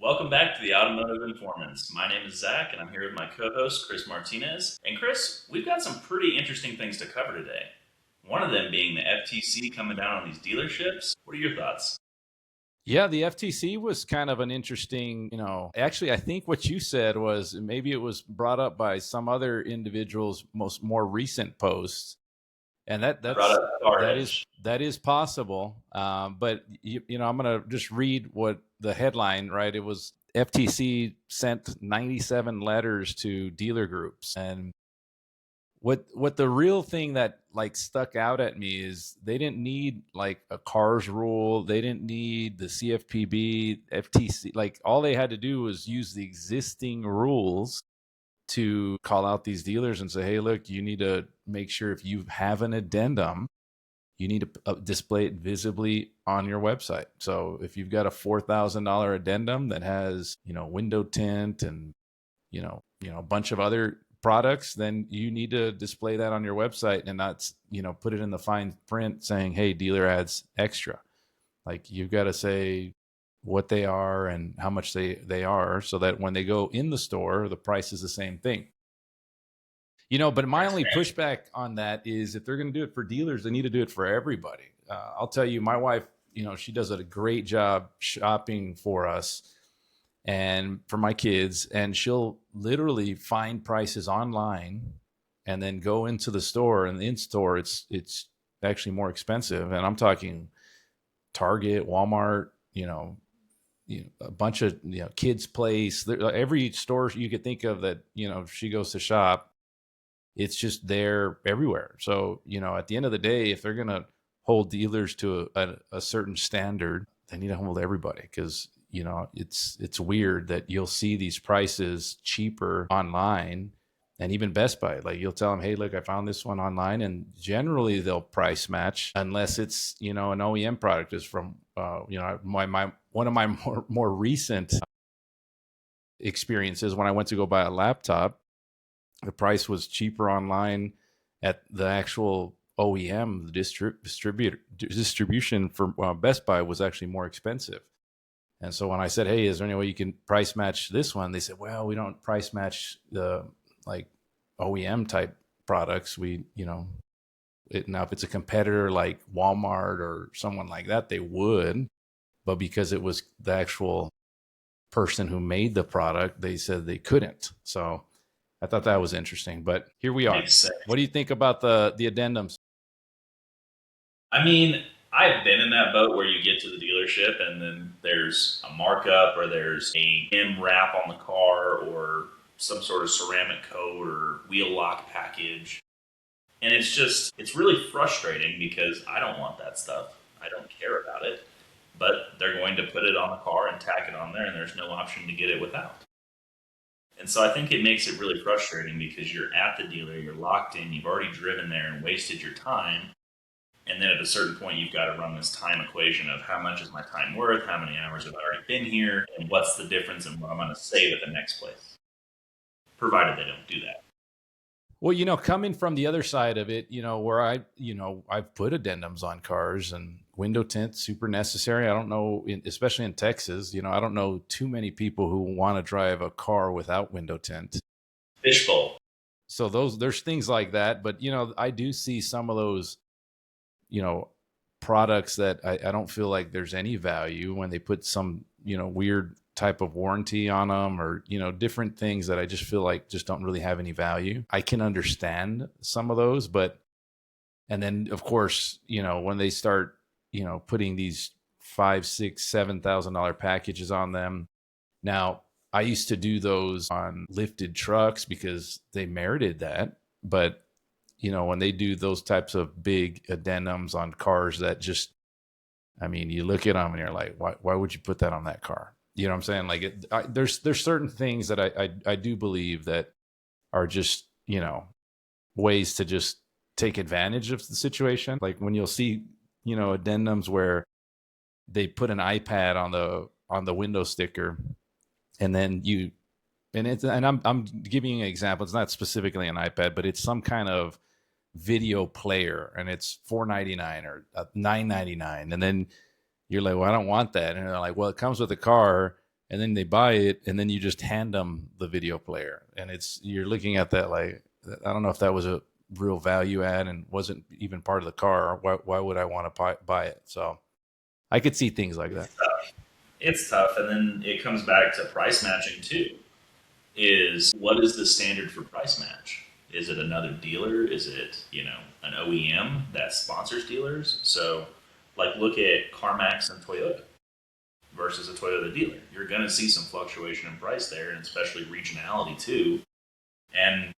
Welcome back to the Automotive Informants. My name is Zach, and I'm here with my co-host, Chris Martinez. And Chris, we've got some pretty interesting things to cover today. One of them being the FTC coming down on these dealerships. What are your thoughts? Yeah, the FTC was kind of an interesting, actually, I think what you said was maybe it was brought up by some other individual's more recent posts, and that I brought that's up Car that is Edge. that is possible. But I'm gonna just read what the headline, right? It was FTC sent 97 letters to dealer groups, and what the real thing that like stuck out at me is they didn't need like a cars rule, they didn't need the CFPB, FTC. Like all they had to do was use the existing rules to call out these dealers and say, hey, look, you need to make sure if you have an addendum, you need to display it visibly on your website. So if you've got a $4,000 addendum that has window tint and a bunch of other products, then you need to display that on your website and not put it in the fine print saying, hey, dealer adds extra. Like you've got to say what they are and how much they are, so that when they go in the store, the price is the same thing. But my only pushback on that is if they're going to do it for dealers, they need to do it for everybody. I'll tell you, my wife, she does a great job shopping for us and for my kids, and she'll literally find prices online and then go into the store, and in store it's actually more expensive. And I'm talking Target, Walmart, a bunch of kids place, every store you could think of that she goes to shop, it's just there everywhere. So at the end of the day, if they're going to hold dealers to a certain standard, they need to hold everybody, because it's weird that you'll see these prices cheaper online. And even Best Buy, like you'll tell them, hey, look, I found this one online, and generally they'll price match unless it's an OEM product. Is from my one of my more recent experiences when I went to go buy a laptop. The price was cheaper online at the actual OEM. The distribution for Best Buy was actually more expensive. And so when I said, hey, is there any way you can price match this one? They said, well, we don't price match the like OEM type products. We, now if it's a competitor like Walmart or someone like that, they would. But because it was the actual person who made the product, they said they couldn't. So I thought that was interesting. But here we are. Makes sense. What do you think about the addendums? I mean, I've been in that boat where you get to the dealership and then there's a markup or there's a M wrap on the car or some sort of ceramic coat or wheel lock package. And it's really frustrating because I don't want that stuff. I don't care about it. But they're going to put it on the car and tack it on there, and there's no option to get it without. And so I think it makes it really frustrating because you're at the dealer, you're locked in, you've already driven there and wasted your time. And then at a certain point, you've got to run this time equation of how much is my time worth, how many hours have I already been here, and what's the difference in what I'm going to save at the next place, provided they don't do that. Well, coming from the other side of it, where I've put addendums on cars, and window tint super necessary. I don't know, especially in Texas, I don't know too many people who want to drive a car without window tint. Fishbowl. So there's things like that, but I do see some of those, products that I don't feel like there's any value when they put some, weird type of warranty on them, or different things that I just feel like just don't really have any value. I can understand some of those, and then of course when they start putting these $5, $6, $7,000 packages on them. Now I used to do those on lifted trucks because they merited that, but when they do those types of big addendums on cars that just, I mean, you look at them and you're like, why would you put that on that car? You know what I'm saying? Like there's certain things that I do believe that are just, ways to just take advantage of the situation. Like when you'll see, addendums where they put an iPad on the window sticker, and then I'm giving you an example. It's not specifically an iPad, but it's some kind of video player, and it's $4.99 or $9.99, and then you're like, well, I don't want that. And they're like, well, it comes with a car, and then they buy it, and then you just hand them the video player, and you're looking at that like, I don't know if that was a real value add and wasn't even part of the car. Why would I want to buy it? So I could see things like that. It's tough, and then it comes back to price matching too. Is what is the standard for price match? Is it another dealer? Is it an OEM that sponsors dealers? So, like, look at CarMax and Toyota versus a Toyota dealer. You're going to see some fluctuation in price there, and especially regionality too, and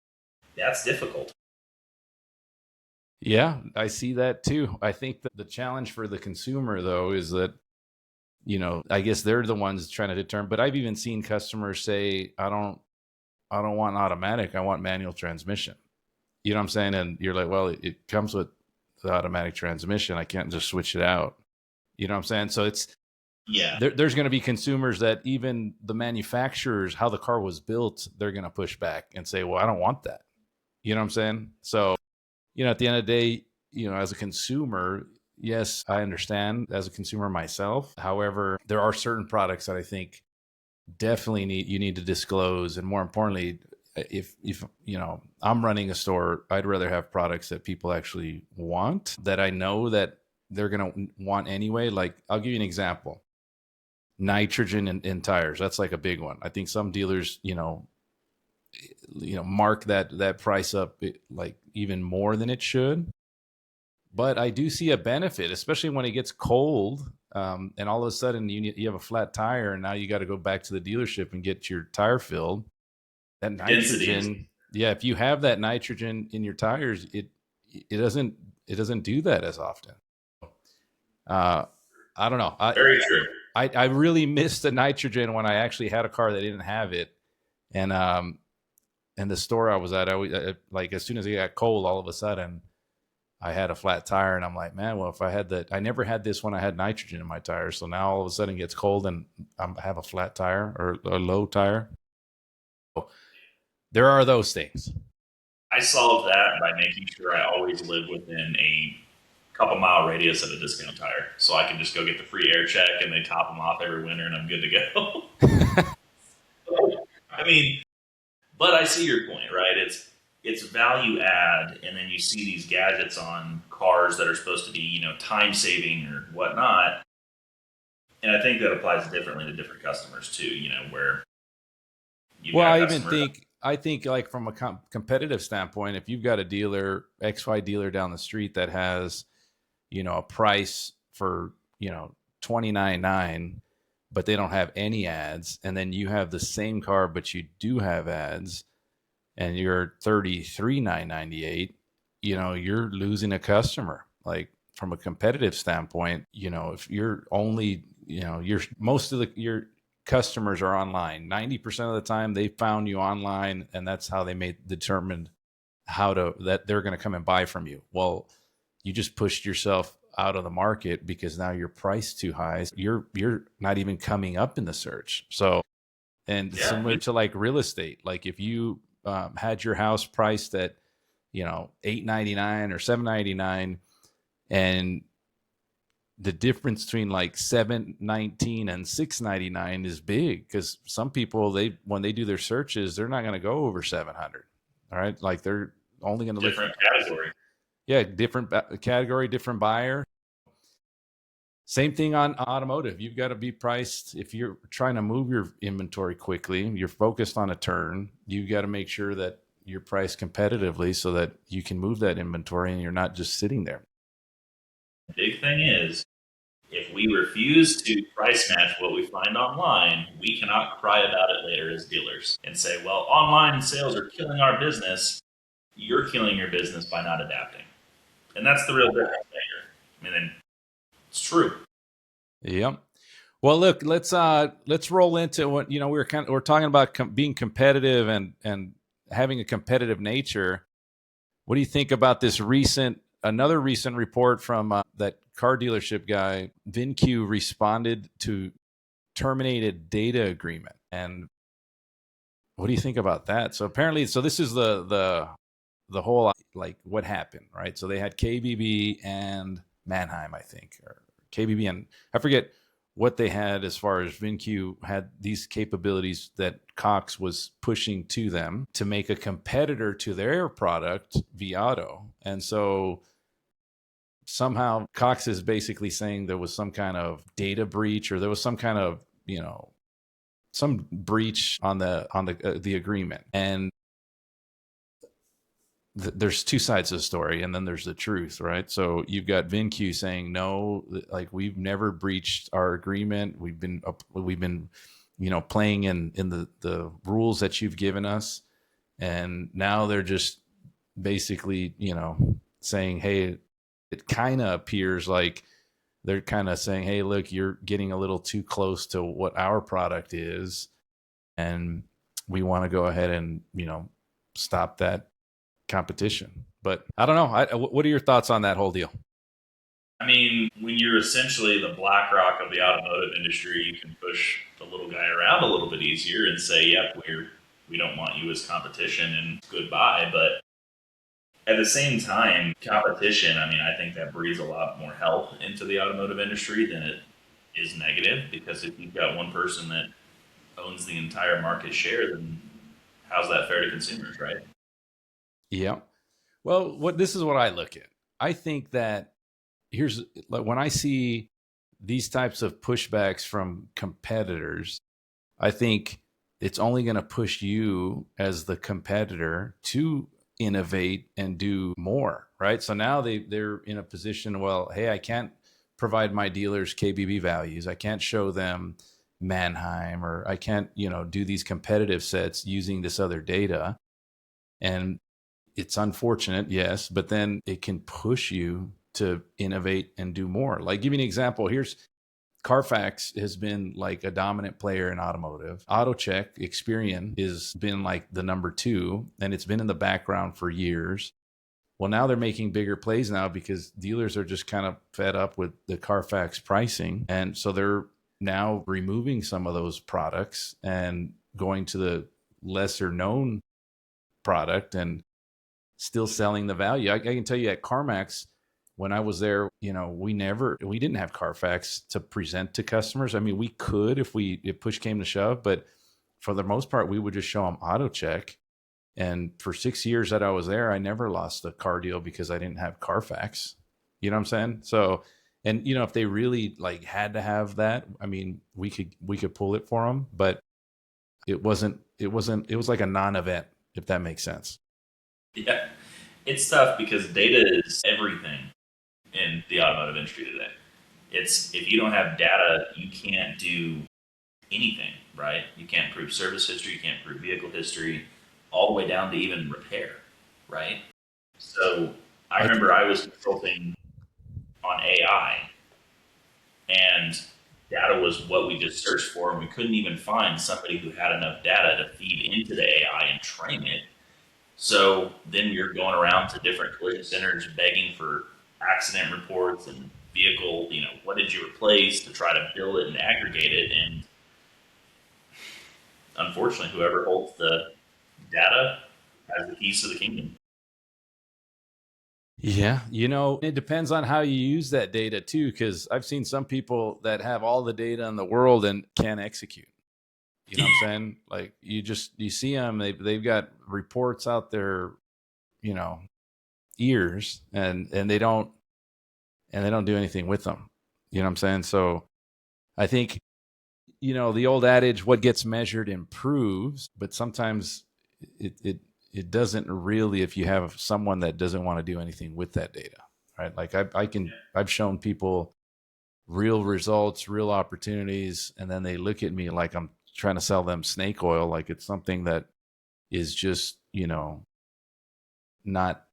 that's difficult. Yeah, I see that too. I think that the challenge for the consumer, though, is that, I guess they're the ones trying to determine. But I've even seen customers say, I don't want automatic. I want manual transmission. You know what I'm saying? And you're like, well, it comes with the automatic transmission. I can't just switch it out. You know what I'm saying? So there's going to be consumers that even the manufacturers, how the car was built, they're going to push back and say, well, I don't want that. You know what I'm saying? So, at the end of the day, as a consumer, yes, I understand as a consumer myself. However, there are certain products that I think definitely you need to disclose. And more importantly, if I'm running a store, I'd rather have products that people actually want, that I know that they're going to want anyway. Like, I'll give you an example. Nitrogen in tires. That's like a big one. I think some dealers, mark that price up like even more than it should. But I do see a benefit, especially when it gets cold, and all of a sudden you have a flat tire, and now you got to go back to the dealership and get your tire filled. That nitrogen, yeah, if you have that nitrogen in your tires, it doesn't do that as often. I don't know. Very true. I really missed the nitrogen when I actually had a car that didn't have it, and the store I was at, like as soon as it got cold, all of a sudden I had a flat tire, and I'm like, man, well, if I had that, I never had this when I had nitrogen in my tires. So now all of a sudden it gets cold and I have a flat tire or a low tire. So there are those things. I solved that by making sure I always live within a couple mile radius of a discount tire, so I can just go get the free air check and they top them off every winter, and I'm good to go. I mean, but I see your point, right? It's value add, and then you see these gadgets on cars that are supposed to be, time saving or whatnot. And I think that applies differently to different customers too, where I think like from a competitive standpoint, if you've got a dealer, XY dealer down the street that has, a price for, $29.9, but they don't have any ads, and then you have the same car, but you do have ads, and you're $33,998, you're losing a customer. Like, from a competitive standpoint, if you're only, most of your customers are online. 90% of the time they found you online, and that's how they determined that they're going to come and buy from you. Well, you just pushed yourself out of the market because now you're priced too high. You're not even coming up in the search. So, and similar to like real estate, like if you had your house priced at, $899 or $799, and the difference between like $719 and $699 is big, because some people, when they do their searches, they're not going to go over 700. All right, like they're only going to look different category. Yeah, different category, different buyer. Same thing on automotive. You've got to be priced. If you're trying to move your inventory quickly, you're focused on a turn, you've got to make sure that you're priced competitively so that you can move that inventory and you're not just sitting there. The big thing is, if we refuse to price match what we find online, we cannot cry about it later as dealers and say, well, online sales are killing our business. You're killing your business by not adapting. And that's the real difference here. I mean, it's true. Yep. Well, look, let's roll into what, we're talking about being competitive and having a competitive nature. What do you think about this another recent report from that car dealership guy? VinQ responded to terminated data agreement. And what do you think about that? So apparently, this is the whole, like, what happened, right? So they had KBB and Manheim, I think, or KBB, and I forget what they had as far as VinQ had these capabilities that Cox was pushing to them to make a competitor to their product, Viato. And so somehow Cox is basically saying there was some kind of data breach, or there was some kind of, some breach on the agreement. And there's two sides of the story, and then there's the truth, right? So you've got VinQ saying no, like we've never breached our agreement. We've been playing in the rules that you've given us, and now they're just basically saying, hey, it kind of appears like they're kind of saying, hey, look, you're getting a little too close to what our product is, and we want to go ahead and stop that competition. But I don't know. What are your thoughts on that whole deal? I mean, when you're essentially the BlackRock of the automotive industry, you can push the little guy around a little bit easier and say, "Yep, we don't want you as competition and goodbye." But at the same time, competition, I mean, I think that breeds a lot more health into the automotive industry than it is negative, because if you've got one person that owns the entire market share, then how's that fair to consumers, right? Yeah. Well, this is what I look at. I think that here's like when I see these types of pushbacks from competitors, I think it's only going to push you as the competitor to innovate and do more, right? So now they're in a position, well, hey, I can't provide my dealers KBB values. I can't show them Mannheim, or I can't, do these competitive sets using this other data. And it's unfortunate, yes, but then it can push you to innovate and do more. Like, give you an example. Here's Carfax has been like a dominant player in automotive. AutoCheck, Experian has been like the number two, and it's been in the background for years. Well, now they're making bigger plays now because dealers are just kind of fed up with the Carfax pricing. And so they're now removing some of those products and going to the lesser known product and still selling the value. I can tell you at CarMax, when I was there, we didn't have Carfax to present to customers. I mean, we could if push came to shove, but for the most part, we would just show them AutoCheck. And for 6 years that I was there, I never lost a car deal because I didn't have Carfax. You know what I'm saying? So, and if they really like had to have that, I mean, we could pull it for them, but it was like a non-event, if that makes sense. Yeah, it's tough because data is everything in the automotive industry today. It's if you don't have data, you can't do anything, right? You can't prove service history, you can't prove vehicle history, all the way down to even repair, right? So I remember I was consulting on AI, and data was what we just searched for, and we couldn't even find somebody who had enough data to feed into the AI and train it. So then you're going around to different collision centers begging for accident reports and vehicle, what did you replace, to try to build it and aggregate it. And unfortunately, whoever holds the data has the keys to the kingdom. Yeah, it depends on how you use that data too, because I've seen some people that have all the data in the world and can't execute. You know what I'm saying? Like you see them, they've got reports out their, ears, and they don't do anything with them. You know what I'm saying? So I think, the old adage, what gets measured improves, but sometimes it doesn't really, if you have someone that doesn't want to do anything with that data, right? Like I've shown people real results, real opportunities, and then they look at me like I'm trying to sell them snake oil, like it's something that is just, not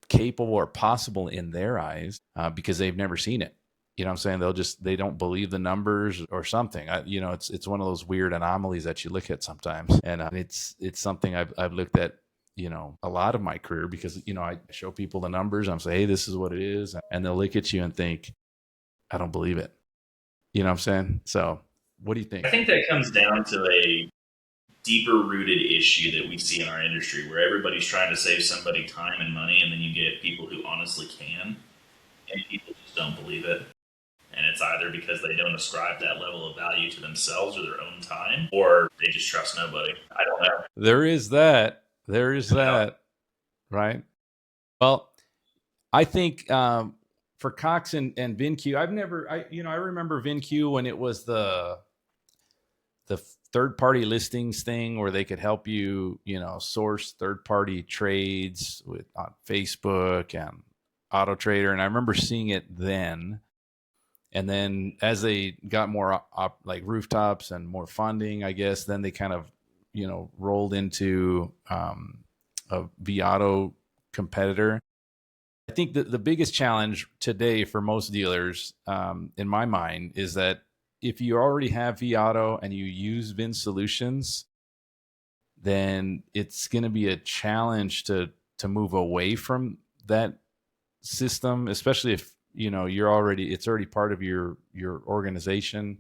capable or possible in their eyes, because they've never seen it. You know what I'm saying? They don't believe the numbers or something. It's one of those weird anomalies that you look at sometimes. And it's something I've looked at, a lot of my career, because, I show people the numbers. I'm saying, hey, this is what it is. And they'll look at you and think, I don't believe it. You know what I'm saying? So what do you think? I think that comes down to a deeper rooted issue that we see in our industry, where everybody's trying to save somebody time and money, and then you get people who honestly can, and people just don't believe it. And it's either because they don't ascribe that level of value to themselves or their own time, or they just trust nobody. I don't know. There is that. There is that. Right. Well, I think for Cox and VinQ, I remember VinQ when it was the third party listings thing where they could help you, source third party trades on Facebook and Auto Trader. And I remember seeing it then. And then as they got more like rooftops and more funding, I guess, then they kind of, rolled into a Viato competitor. I think that the biggest challenge today for most dealers, in my mind, is that if you already have Viato and you use Vin Solutions, then it's going to be a challenge to move away from that system, especially if it's already part of your organization,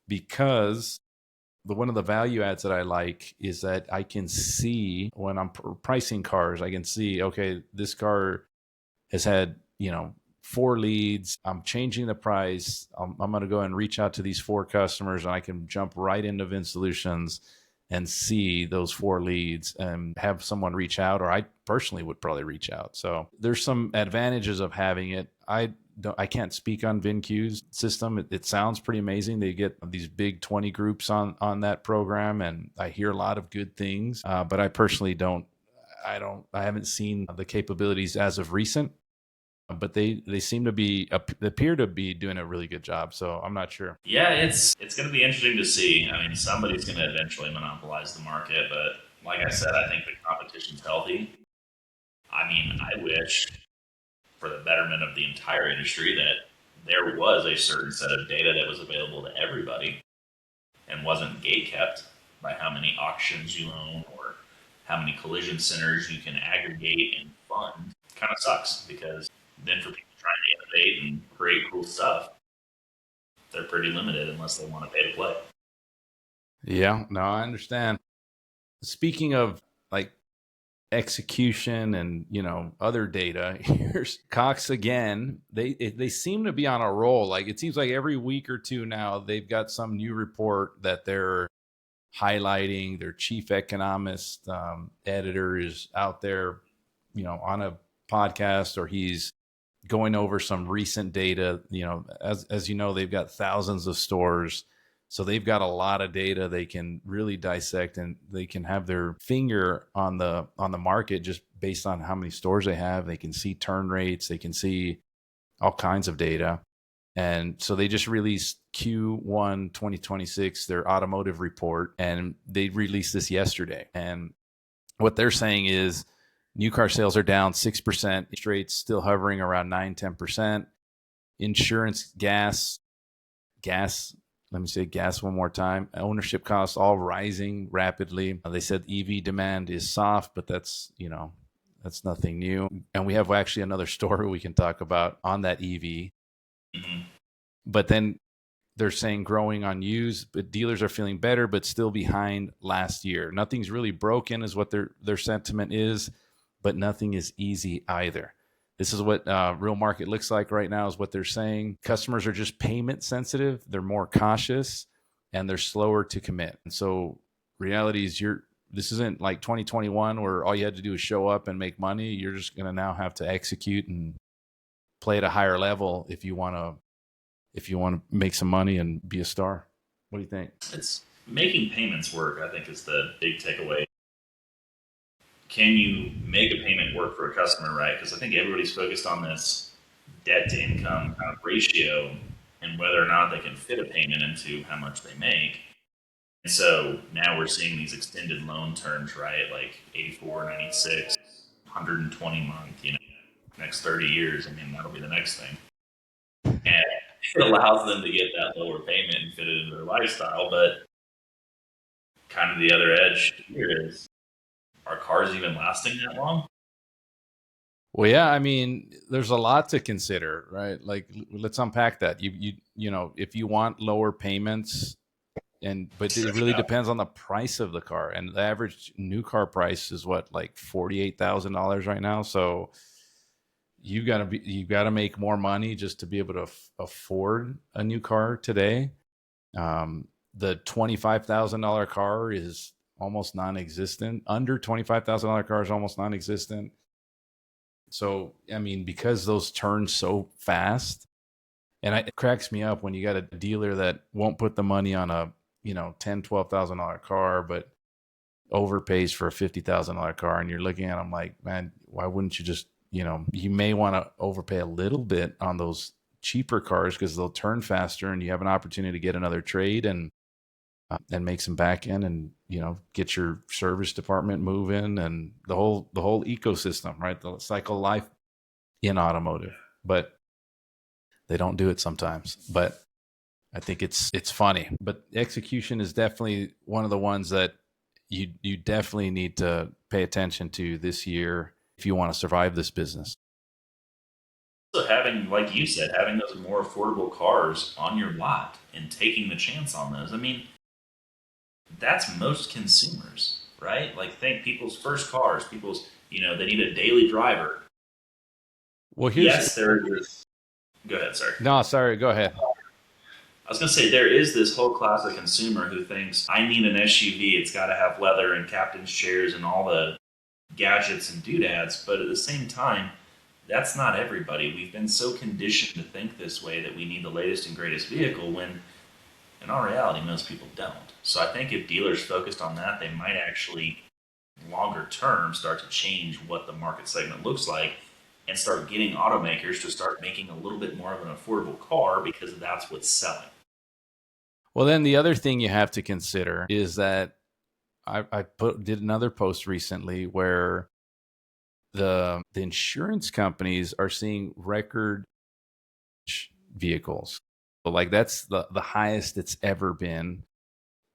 because one of the value adds that I like is that I can see when I'm pricing cars, I can see, okay, this car has had, 4 leads. I'm changing the price. I'm going to go and reach out to these 4 customers, and I can jump right into Vin Solutions and see those 4 leads and have someone reach out, or I personally would probably reach out. So there's some advantages of having it. I can't speak on VinQ's system. It sounds pretty amazing. They get these big 20 groups on that program, and I hear a lot of good things. But I personally I haven't seen the capabilities as of recent. But they appear to be doing a really good job. So I'm not sure. Yeah, it's going to be interesting to see. I mean, somebody's going to eventually monopolize the market, but like I said, I think the competition's healthy. I mean, I wish for the betterment of the entire industry that there was a certain set of data that was available to everybody and wasn't gate kept by how many auctions you own or how many collision centers you can aggregate and fund. Kind of sucks because then for people trying to innovate and create cool stuff, they're pretty limited unless they want to pay to play. Yeah, no, I understand. Speaking of like execution and other data, here's Cox again. They seem to be on a roll. Like it seems like every week or two now they've got some new report that they're highlighting. Their chief economist editor is out there, on a podcast, or he's going over some recent data. As you know, they've got thousands of stores, so they've got a lot of data they can really dissect, and they can have their finger on the market just based on how many stores they have. They can see turn rates, they can see all kinds of data. And so they just released Q1 2026, their automotive report, and they released this yesterday. And what they're saying is new car sales are down 6%, interest rates still hovering around 9-10%. Insurance, gas, let me say gas one more time. Ownership costs all rising rapidly. They said EV demand is soft, but that's nothing new. And we have actually another story we can talk about on that EV. Mm-hmm. But then they're saying growing on used, but dealers are feeling better, but still behind last year. Nothing's really broken is what their sentiment is, but nothing is easy either. This is what real market looks like right now, is what they're saying. Customers are just payment sensitive. They're more cautious, and they're slower to commit. And so reality is this isn't like 2021 where all you had to do is show up and make money. You're just going to now have to execute and play at a higher level if you want to make some money and be a star. What do you think? It's making payments work, I think, is the big takeaway. Can you make a payment work for a customer, right? Because I think everybody's focused on this debt to income kind of ratio and whether or not they can fit a payment into how much they make. And so now we're seeing these extended loan terms, right? Like 84, 96, 120 month, next 30 years. I mean, that'll be the next thing. And it allows them to get that lower payment and fit it into their lifestyle. But kind of the other edge here is, are cars even lasting that long? Well, yeah, I mean, there's a lot to consider, right? Like, let's unpack that. If you want lower payments, but it really depends on the price of the car, and the average new car price is what, like $48,000 right now. So, you got to make more money just to be able to afford a new car today. The $25,000 car is almost non-existent. Under $25,000 car is almost non-existent. So, I mean, because those turn so fast, and it cracks me up when you got a dealer that won't put the money on a, $10,000, $12,000 car, but overpays for a $50,000 car. And you're looking at them like, man, why wouldn't you just, you may want to overpay a little bit on those cheaper cars because they'll turn faster and you have an opportunity to get another trade and make some back end and, get your service department moving and the whole ecosystem, right? The cycle of life in automotive, but they don't do it sometimes. But I think it's funny. But execution is definitely one of the ones that you definitely need to pay attention to this year if you want to survive this business. So having, like you said, having those more affordable cars on your lot and taking the chance on those. I mean, that's most consumers, right? Like think people's first cars, people's, they need a daily driver. Well, here's Yes, there is. Go ahead, sir. no, sorry, go ahead. I was going to say there is this whole class of consumer who thinks I need an SUV. It's got to have leather and captain's chairs and all the gadgets and doodads. But at the same time, that's not everybody. We've been so conditioned to think this way that we need the latest and greatest vehicle when in all reality, most people don't. So I think if dealers focused on that, they might actually, longer term, start to change what the market segment looks like and start getting automakers to start making a little bit more of an affordable car because that's what's selling. Well, then the other thing you have to consider is that I did another post recently where the insurance companies are seeing record vehicles. So like that's the highest it's ever been.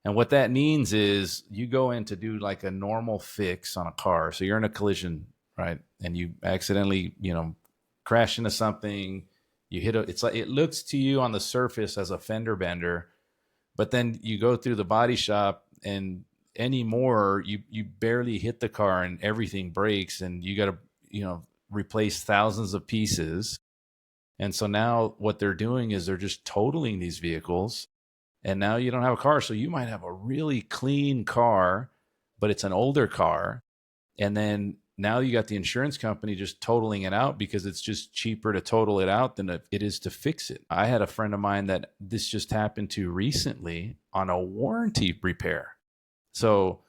And what that means is you go in to do like a normal fix on a car. So you're in a collision, right? And you accidentally, crash into something, you hit it's like it looks to you on the surface as a fender bender, but then you go through the body shop and anymore you barely hit the car and everything breaks and you got to, replace thousands of pieces. And so now what they're doing is they're just totaling these vehicles and now you don't have a car. So you might have a really clean car, but it's an older car. And then now you got the insurance company just totaling it out because it's just cheaper to total it out than it is to fix it. I had a friend of mine that this just happened to recently on a warranty repair. So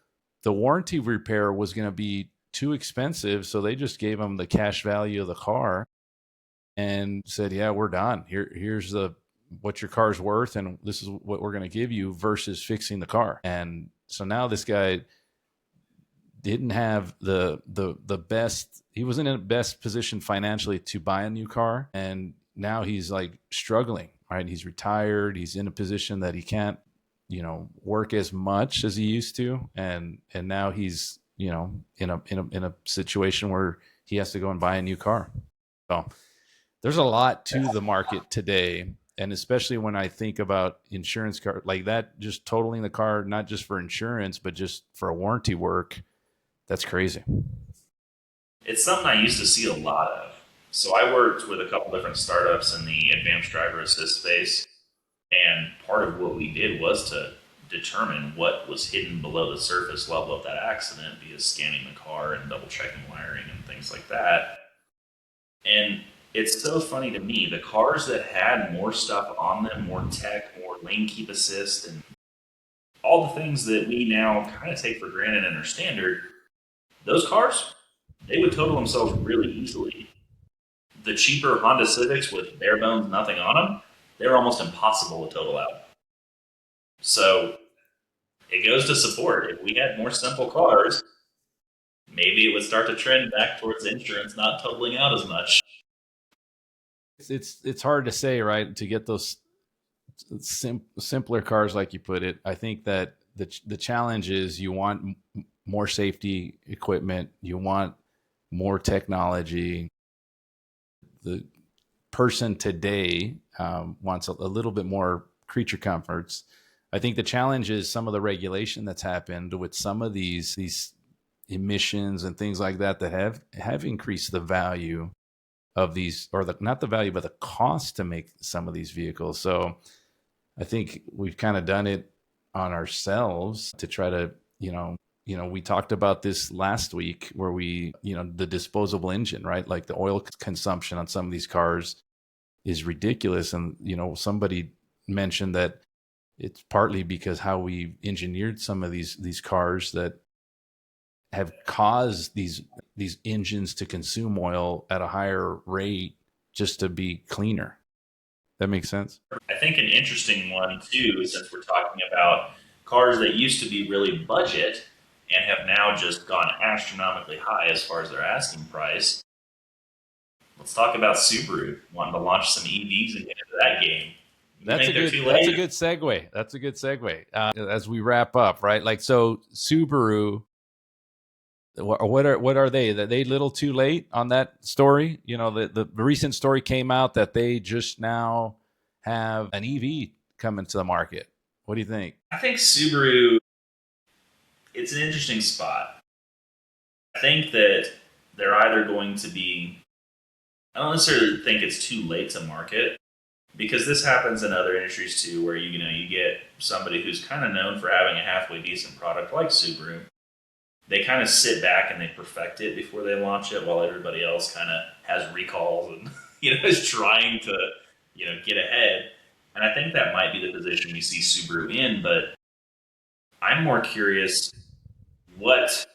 the warranty repair was going to be too expensive. So they just gave him the cash value of the car and said, yeah, we're done. Here's what your car's worth. And this is what we're going to give you versus fixing the car. And so now this guy didn't have the best, he wasn't in the best position financially to buy a new car. And now he's like struggling, right? He's retired. He's in a position that he can't, work as much as he used to. And now he's, in a situation where he has to go and buy a new car. So there's a lot to the market today. And especially when I think about insurance car like that, just totaling the car, not just for insurance, but just for a warranty work. That's crazy. It's something I used to see a lot of. So I worked with a couple different startups in the advanced driver assist space. And part of what we did was to determine what was hidden below the surface level of that accident via scanning the car and double checking wiring and things like that. And it's so funny to me, the cars that had more stuff on them, more tech, more lane keep assist, and all the things that we now kind of take for granted and are standard, those cars, they would total themselves really easily. The cheaper Honda Civics with bare bones nothing on them, they're almost impossible to total out. So it goes to support. If we had more simple cars, maybe it would start to trend back towards insurance not totaling out as much. It's hard to say, right? To get those simpler cars, like you put it. I think that the challenge is you want more safety equipment, you want more technology. The person today wants a little bit more creature comforts. I think the challenge is some of the regulation that's happened with some of these emissions and things like that have increased the value of these, or the not the value, but the cost to make some of these vehicles. So I think we've kind of done it on ourselves to try to, we talked about this last week where the disposable engine, right? Like the oil consumption on some of these cars is ridiculous. And, somebody mentioned that it's partly because how we engineered some of these cars that have caused these engines to consume oil at a higher rate just to be cleaner. That makes sense. I think an interesting one too, since we're talking about cars that used to be really budget and have now just gone astronomically high as far as their asking price. Let's talk about Subaru wanting to launch some EVs and get into that game. You That's think a they're good. too That's a late? good segue. That's a good segue. As we wrap up, right? Like, so Subaru, what are they? Are they a little too late on that story? The recent story came out that they just now have an EV coming to the market. What do you think? I think Subaru, it's an interesting spot. I think that they're either going to be, I don't necessarily think it's too late to market because this happens in other industries too, where you get somebody who's kind of known for having a halfway decent product like Subaru. They kind of sit back and they perfect it before they launch it, while everybody else kind of has recalls and is trying to get ahead. And I think that might be the position we see Subaru in. But I'm more curious, what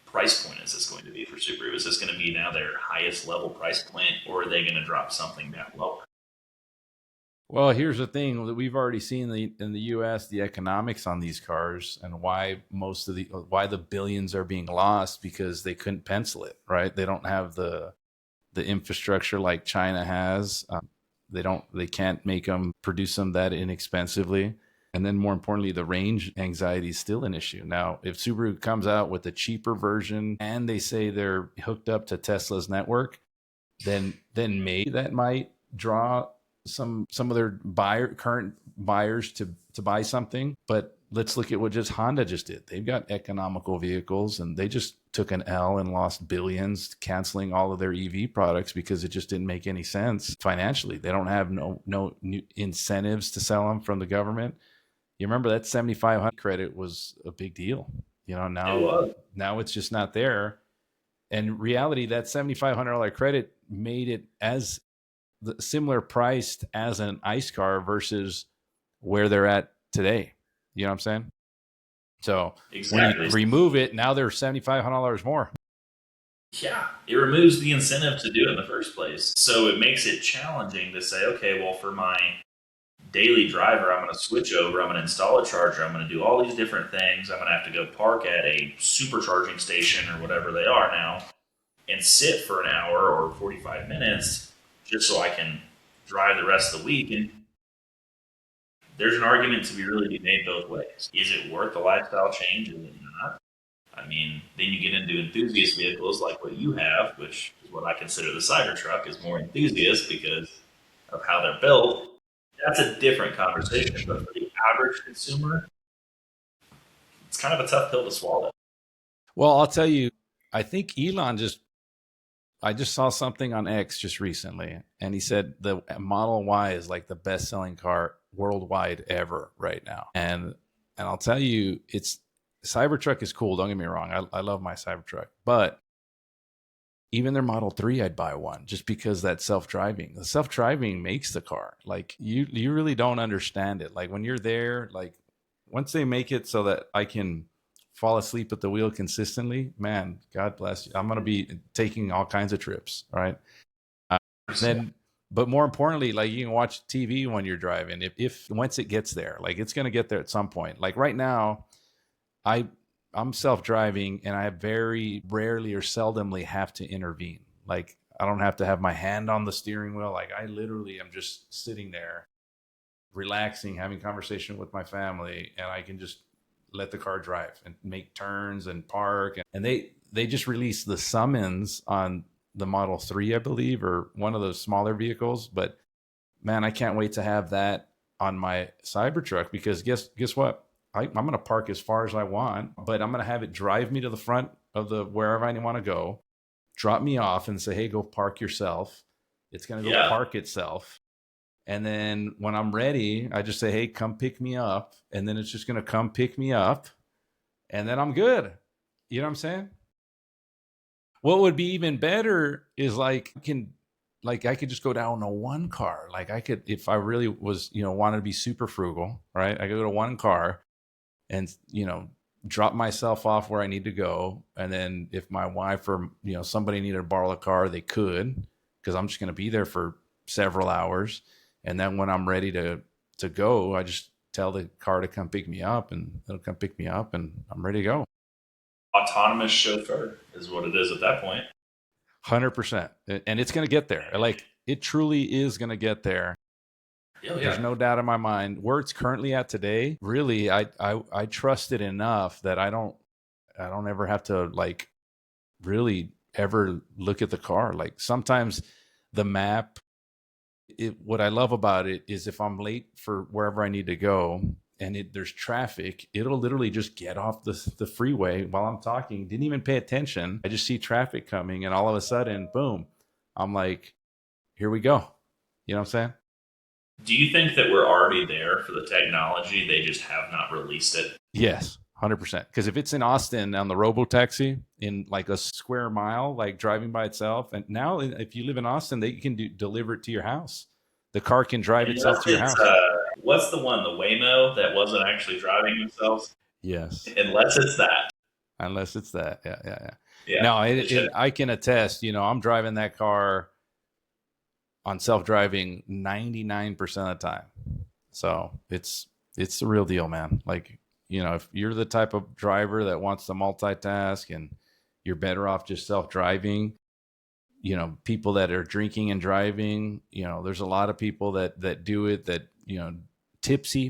price point is this going to be for Subaru? Is this going to be now their highest level price point, or are they going to drop something down lower? Well, here's the thing that we've already seen in the U.S. the economics on these cars and why why the billions are being lost because they couldn't pencil it right. They don't have the infrastructure like China has. They can't produce them that inexpensively. And then more importantly, the range anxiety is still an issue. Now, if Subaru comes out with a cheaper version and they say they're hooked up to Tesla's network, then maybe that might draw some of their current buyers to buy something. But let's look at what Honda just did. They've got economical vehicles and they just took an L and lost billions, canceling all of their EV products because it just didn't make any sense financially. They don't have no new incentives to sell them from the government. You remember that 7,500 credit was a big deal. It was. Now it's just not there. And reality, that $7,500 credit made it as the similar priced as an ICE car versus where they're at today. You know what I'm saying? So Exactly. when you remove it, now they're $7,500 more. Yeah, it removes the incentive to do it in the first place. So it makes it challenging to say, okay, well, for my daily driver, I'm going to switch over, I'm going to install a charger, I'm going to do all these different things. I'm going to have to go park at a supercharging station or whatever they are now and sit for an hour or 45 minutes just so I can drive the rest of the week. And there's an argument to be really made both ways. Is it worth the lifestyle change? Is it not? I mean, then you get into enthusiast vehicles like what you have, which is what I consider the Cybertruck, is more enthusiast because of how they're built. That's a different conversation. But for the average consumer, it's kind of a tough pill to swallow. Well, I'll tell you, I think I just saw something on X just recently, and he said the Model Y is like the best selling car worldwide ever right now. And I'll tell you, Cybertruck is cool. Don't get me wrong. I love my Cybertruck, but even their Model 3, I'd buy one just because the self-driving makes the car. Like you really don't understand it. Like when you're there, like once they make it so that I can fall asleep at the wheel consistently, man, God bless you. I'm going to be taking all kinds of trips. Right. Then, but more importantly, like you can watch TV when you're driving. If once it gets there, like it's going to get there at some point. Like right now, I'm self-driving and I very rarely or seldomly have to intervene. Like I don't have to have my hand on the steering wheel. Like I literally am just sitting there relaxing, having conversation with my family, and I can just let the car drive and make turns and park. And they just released the summons on the Model 3, I believe, or one of those smaller vehicles. But man, I can't wait to have that on my Cybertruck because guess what? I'm going to park as far as I want, but I'm going to have it drive me to the front of wherever I want to go. drop me off and say, hey, go park yourself. It's going to go Yeah. park itself. And then when I'm ready, I just say, hey, come pick me up. And then it's just going to come pick me up. And then I'm good. You know what I'm saying? What would be even better is like, I could just go down to one car. Like I could, if I really was, wanted to be super frugal, right? I could go to one car and, drop myself off where I need to go. And then if my wife or, somebody needed to borrow a car, they could, because I'm just going to be there for several hours. And then when I'm ready to go, I just tell the car to come pick me up, and it'll come pick me up, and I'm ready to go. Autonomous chauffeur is what it is at that point. 100%. And it's going to get there. Like, it truly is going to get there. Yeah. There's no doubt in my mind. Where it's currently at today, really, I trust it enough that I don't ever have to like really ever look at the car. Like sometimes the map, what I love about it is if I'm late for wherever I need to go and there's traffic, it'll literally just get off the freeway while I'm talking. Didn't even pay attention. I just see traffic coming, and all of a sudden, boom, I'm like, here we go. You know what I'm saying? Do you think that we're already there for the technology? They just have not released it. Yes, 100%. Because if it's in Austin on the robo-taxi in like a square mile, like driving by itself, and now if you live in Austin, they can deliver it to your house. The car can drive itself to your house. What's the one, the Waymo, that wasn't actually driving themselves? Yes. Unless it's that. Yeah. No, I can attest, I'm driving that car on self-driving 99% of the time. So it's the real deal, man. Like, if you're the type of driver that wants to multitask and you're better off just self-driving, people that are drinking and driving, there's a lot of people that do it, that,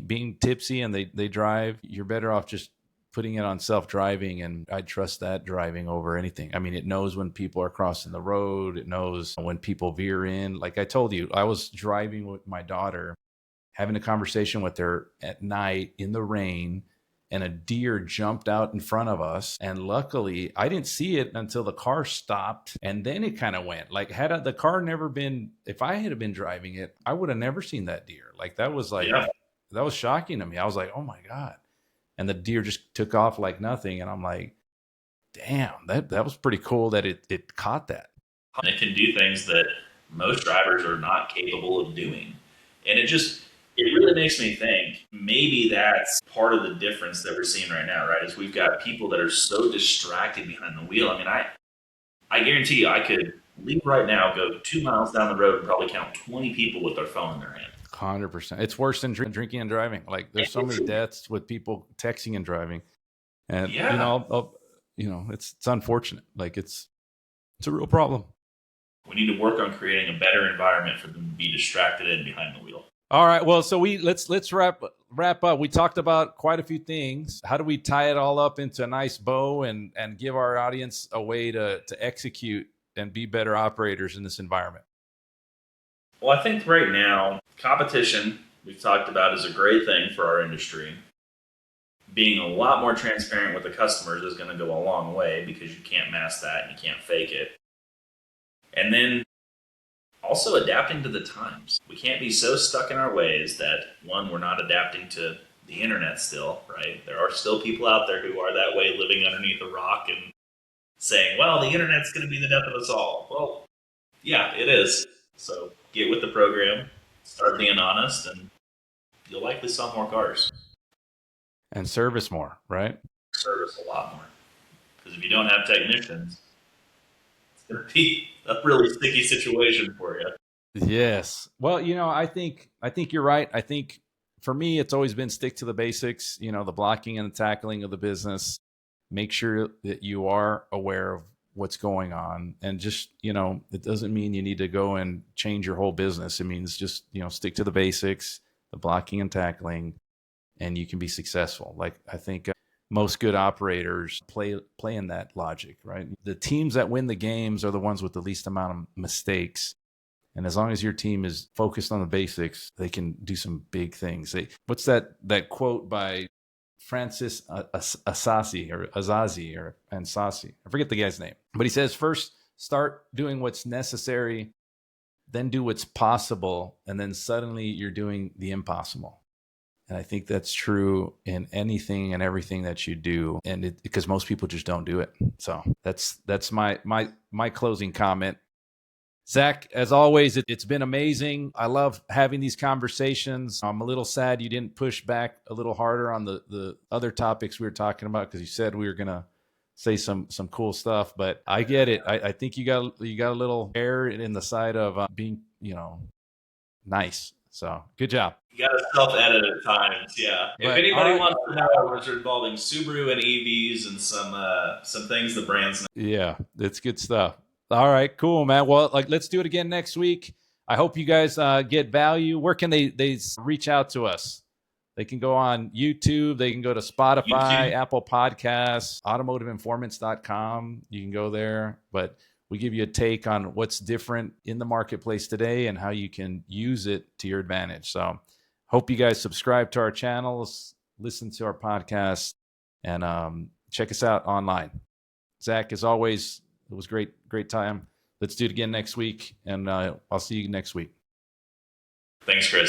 being tipsy and they drive. You're better off just putting it on self-driving, and I trust that driving over anything. I mean, it knows when people are crossing the road. It knows when people veer in. Like I told you, I was driving with my daughter, having a conversation with her at night in the rain, and a deer jumped out in front of us. And luckily, I didn't see it until the car stopped, and then it kind of went. Like, had the car never been, if I had been driving it, I would have never seen that deer. Like, that was like, that was shocking to me. I was like, oh my God. And the deer just took off like nothing. And I'm like, damn, that was pretty cool that it caught that. It can do things that most drivers are not capable of doing. And it really makes me think maybe that's part of the difference that we're seeing right now, right? Is we've got people that are so distracted behind the wheel. I mean, I guarantee you I could leave right now, go 2 miles down the road, and probably count 20 people with their phone in their hand. 100%. It's worse than drinking and driving. Like, there's so many deaths with people texting and driving. And, it's unfortunate. Like, it's a real problem. We need to work on creating a better environment for them to be distracted and behind the wheel. All right. Well, so let's wrap up. We talked about quite a few things. How do we tie it all up into a nice bow and give our audience a way to execute and be better operators in this environment? Well, I think right now, competition, we've talked about, is a great thing for our industry. Being a lot more transparent with the customers is going to go a long way, because you can't mask that and you can't fake it. And then also adapting to the times. We can't be so stuck in our ways that, one, we're not adapting to the internet still, right? There are still people out there who are that way, living underneath a rock and saying, well, the internet's going to be the death of us all. Well, yeah, it is. So get with the program, start being honest, and you'll likely sell more cars. And service more, right? Service a lot more. Because if you don't have technicians, it's going to be a really sticky situation for you. Yes. Well, I think you're right. I think for me, it's always been stick to the basics, the blocking and the tackling of the business. Make sure that you are aware of what's going on, and just, it doesn't mean you need to go and change your whole business. It means just, stick to the basics, the blocking and tackling, and you can be successful. Like, I think most good operators play in that logic, right? The teams that win the games are the ones with the least amount of mistakes. And as long as your team is focused on the basics, they can do some big things. What's that quote by Francis Assasi or Ansasi? I forget the guy's name. But he says, first Start doing what's necessary, then do what's possible, and then suddenly you're doing the impossible. And I think that's true in anything and everything that you do, and because most people just don't do it. So that's my closing comment. Zach, as always, it's been amazing. I love having these conversations. I'm a little sad you didn't push back a little harder on the other topics we were talking about, because you said we were gonna say some cool stuff. But I get it. I think you got a little air in the side of being nice. So good job. You got to self-edit at times, yeah. If But all anybody right, wants to know what's involving Subaru and EVs and some things the brands. yeah, it's good stuff. All right, cool, man. Well, let's do it again next week. I hope you guys get value. Where can they reach out to us? They can go on YouTube. They can go to Spotify, YouTube. Apple Podcasts, automotiveinformants.com. You can go there. But we give you a take on what's different in the marketplace today and how you can use it to your advantage. So hope you guys subscribe to our channels, listen to our podcast, and check us out online. Zach, as always, it was great time. Let's do it again next week, and I'll see you next week. Thanks, Chris.